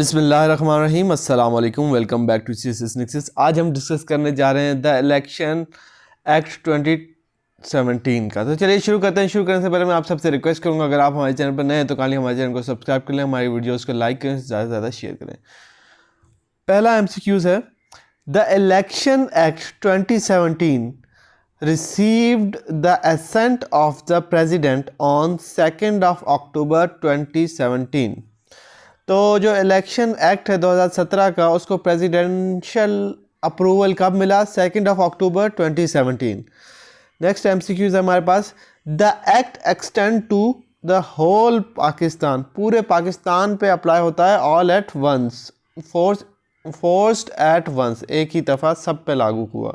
बिस्मिल्लाहिर्रहमानिर्रहीम, अस्सलाम वालेकुम, वेलकम बैक टू सी। आज हम डिस्कस करने जा रहे हैं द इलेक्शन एक्ट 2017 का। तो चलिए शुरू करते हैं। शुरू करने से पहले मैं आप सबसे रिक्वेस्ट करूंगा, अगर आप हमारे चैनल पर नए हैं तो काइंडली हमारे चैनल को सब्सक्राइब कर लें, हमारी वीडियोज़ को लाइक करें, ज़्यादा से ज़्यादा शेयर करें। पहला MCQs है, the election act 2017 received the assent of the president on 2nd of October 2017। तो जो इलेक्शन एक्ट है 2017 का, उसको प्रेसिडेंशियल अप्रूवल कब मिला? 2 अक्टूबर 2017। नेक्स्ट MCQs है हमारे पास, the act extend to the whole Pakistan, पूरे पाकिस्तान पे अप्लाई होता है, all at once, forced at once, एक ही दफ़ा सब पे लागू हुआ।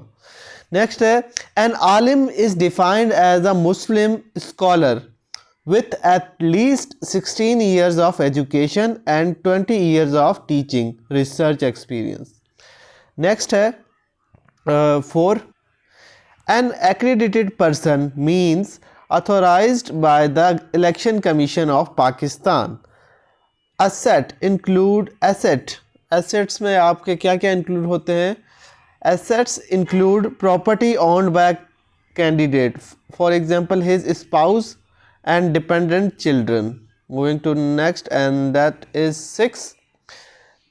नेक्स्ट है, an alim is defined as a Muslim scholar with at least 16 years of education and 20 years of teaching research experience. Next है 4, an accredited person means authorized by the Election Commission of Pakistan. Asset include assets में आपके क्या क्या include होते हैं? Assets include property owned by candidate, for example his spouse and dependent children. Moving to next, and that is 6.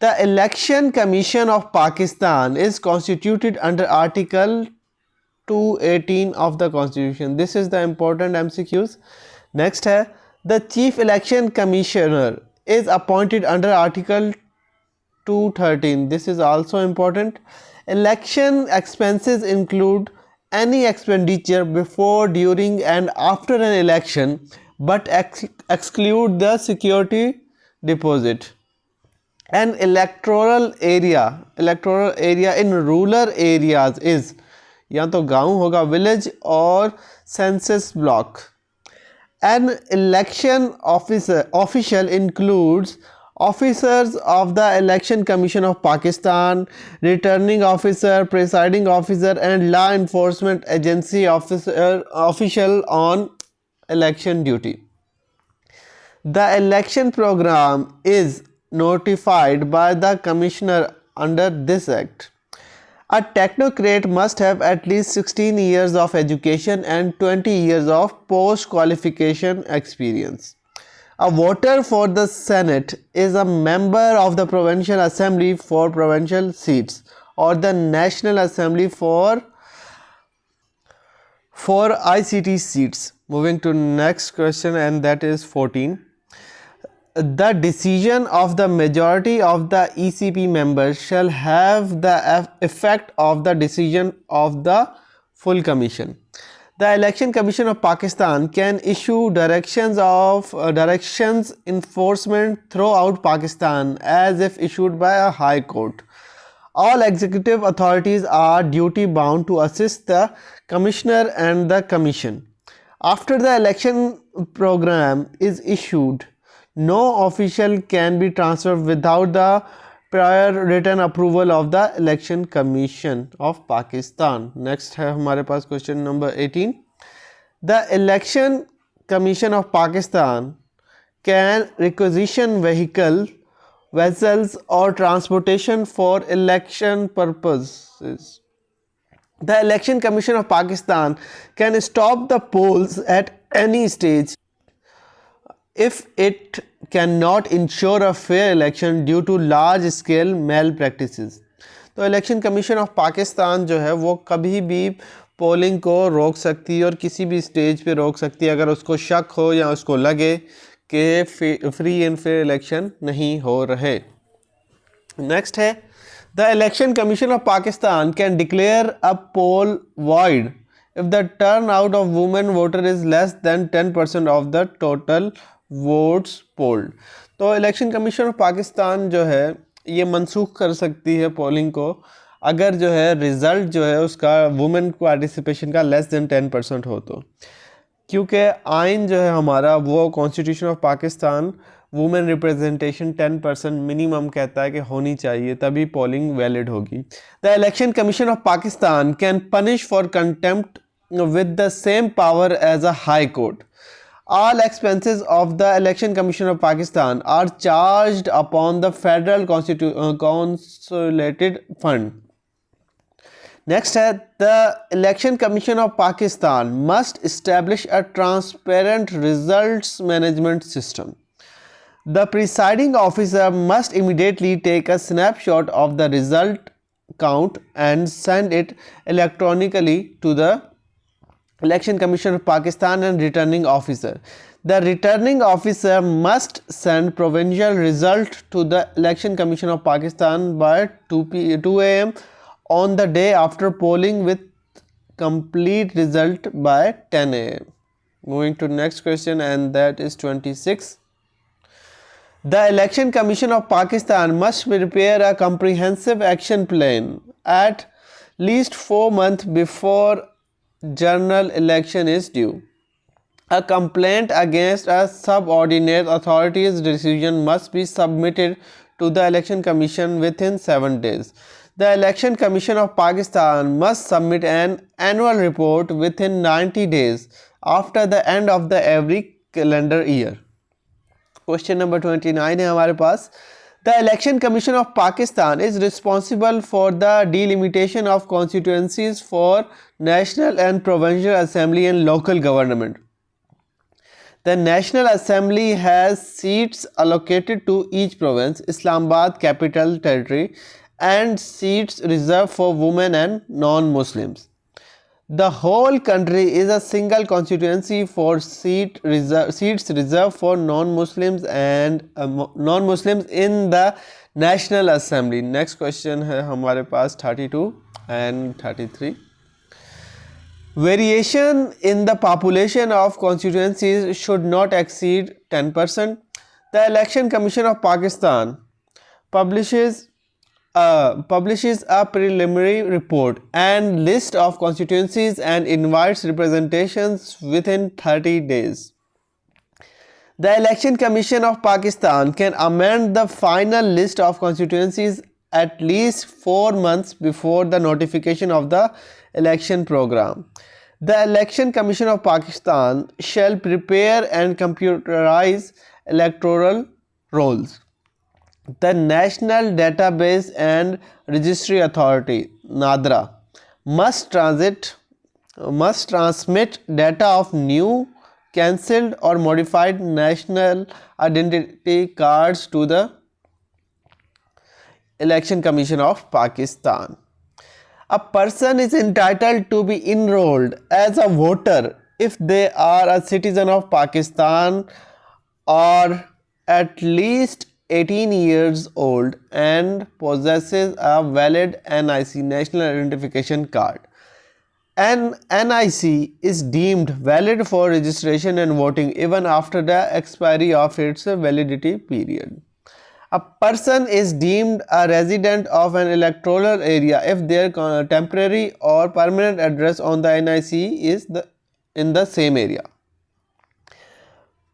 The Election Commission of Pakistan is constituted under Article 218 of the Constitution. This is the important MCQs. Next है, the Chief Election Commissioner is appointed under Article 213. This is also important. Election expenses include any expenditure before, during and after an election, but exclude the security deposit. An electoral area in rural areas is, या तो गांव होगा, village और census block. An election official includes officers of the Election Commission of Pakistan, returning officer, presiding officer and law enforcement agency official on election duty. The election program is notified by the commissioner under this act. A technocrat must have at least 16 years of education and 20 years of post-qualification experience. A voter for the Senate is a member of the Provincial Assembly for provincial seats or the National Assembly for ICT seats. Moving to next question, and that is 14. The decision of the majority of the ECP members shall have the effect of the decision of the full commission. The Election Commission of Pakistan can issue directions enforcement throughout Pakistan as if issued by a high court. All executive authorities are duty bound to assist the commissioner and the commission. After the election program is issued, no official can be transferred without the prior written approval of the Election Commission of Pakistan. Next है हमारे पास question number 18. The Election Commission of Pakistan can requisition vessels or transportation for election purposes. The Election Commission of Pakistan can stop the polls at any stage if it cannot ensure a fair election due to large scale malpractices. तो election commission of Pakistan जो है वो कभी भी polling को रोक सकती है और किसी भी स्टेज पे रोक सकती है अगर उसको शक हो या उसको लगे कि फ्री एंड फेयर इलेक्शन नहीं हो रहे। नेक्स्ट है, the election commission of Pakistan can declare a poll void if the turnout of women voter is less than 10% of the total votes polled. तो इलेक्शन कमीशन ऑफ पाकिस्तान जो है ये मनसूख कर सकती है पोलिंग को अगर जो है रिज़ल्ट जो है उसका वुमेन पार्टिसिपेशन का लेस देन 10% हो तो, क्योंकि आइन जो है हमारा वो constitution of Pakistan women representation 10% minimum कहता है कि होनी चाहिए, तभी पोलिंग वैलिड होगी। The election commission of Pakistan can punish for contempt with the same power as a high court. All expenses of the Election Commission of Pakistan are charged upon the Federal Consolidated Fund. Next है, the Election Commission of Pakistan must establish a transparent results management system. The presiding officer must immediately take a snapshot of the result count and send it electronically to the Election Commission of Pakistan and returning officer. The returning officer must send provisional result to the Election Commission of Pakistan by 2 a.m. on the day after polling with complete result by 10 a.m. Moving to next question, and that is 26. The Election Commission of Pakistan must prepare a comprehensive action plan at least 4 months before general election is due. A complaint against a subordinate authority's decision must be submitted to the Election Commission within 7 days. The Election Commission of Pakistan must submit an annual report within 90 days after the end of the every calendar year. Question number 29 है हमारे पास. The Election Commission of Pakistan is responsible for the delimitation of constituencies for National and Provincial Assembly and local government. The National Assembly has seats allocated to each province, Islamabad Capital Territory, and seats reserved for women and non-Muslims. The whole country is a single constituency for seats reserved for non-Muslims and non-Muslims in the National Assembly. Next question है हमारे पास 32 and 33. Variation in the population of constituencies should not exceed 10%. The Election Commission of Pakistan publishes a preliminary report and list of constituencies and invites representations within 30 days. The Election Commission of Pakistan can amend the final list of constituencies at least 4 months before the notification of the election program. The Election Commission of Pakistan shall prepare and computerize electoral rolls. The National Database and Registry Authority (NADRA) must transmit data of new, cancelled or modified national identity cards to the Election Commission of Pakistan. A person is entitled to be enrolled as a voter if they are a citizen of Pakistan or at least 18 years old and possesses a valid NIC, National Identification Card. An NIC is deemed valid for registration and voting even after the expiry of its validity period. A person is deemed a resident of an electoral area if their temporary or permanent address on the NIC is in the same area.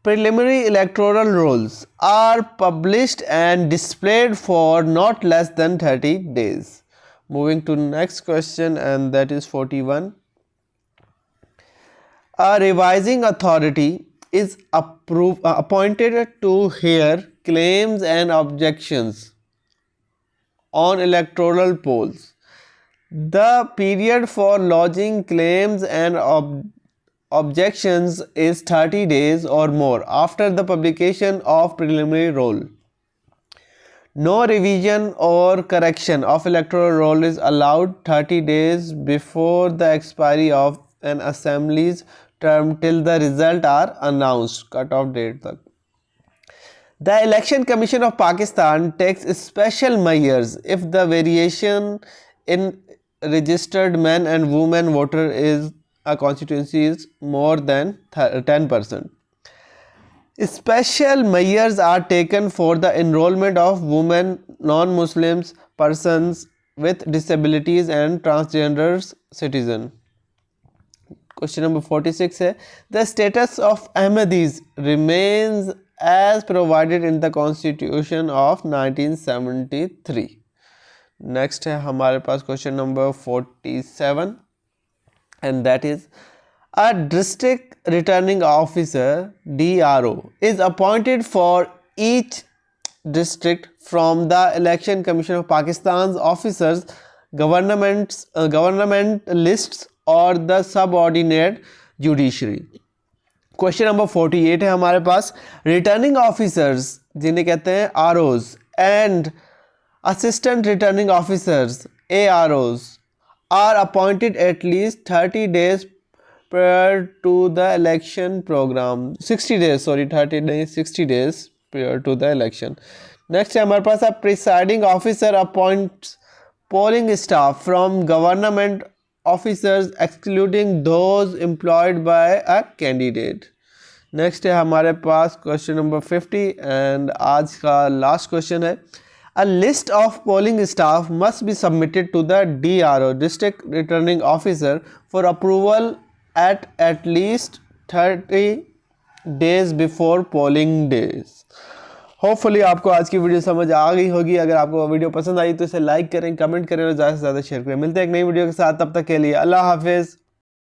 Preliminary electoral rolls are published and displayed for not less than 30 days. Moving to next question, and that is 41. A revising authority is appointed to hear claims and objections on electoral polls. The period for lodging claims and objections is 30 days or more after the publication of preliminary roll. No revision or correction of electoral roll is allowed 30 days before the expiry of an assembly's term till the result are announced, cut-off date tak. The Election Commission of Pakistan takes special measures if the variation in registered men and women voter is a constituency is more than 10%. Special measures are taken for the enrollment of women, non-Muslims, persons with disabilities and transgender citizens. Question number 46 है, the status of Ahmadis remains as provided in the Constitution of 1973. Next है हमारे पास question number 47, and that is, A district returning officer DRO is appointed for each district from the Election Commissioner of Pakistan's officers, government lists or the subordinate judiciary. Question number 48 है हमारे पास. Returning officers जिन्हें कहते हैं ROs and assistant returning officers AROs are appointed at least 30 days prior to the election program. 60 days, sorry, 30 days, 60 days prior to the election. Next है हमारे पास presiding officer appoints polling staff from government officers excluding those employed by a candidate. Next है हमारे पास question number 50 and आज का last question है. A list of polling staff must be submitted to the DRO, District Returning Officer, for approval at least 30 days before polling days. Hopefully आपको आज की video समझ आ गई होगी. अगर आपको वीडियो पसंद आई तो इसे लाइक करें, कमेंट करें और ज़्यादा से ज़्यादा शेयर करें. मिलते हैं एक नई वीडियो के साथ, तब तक के लिए अल्लाह हाफिज़.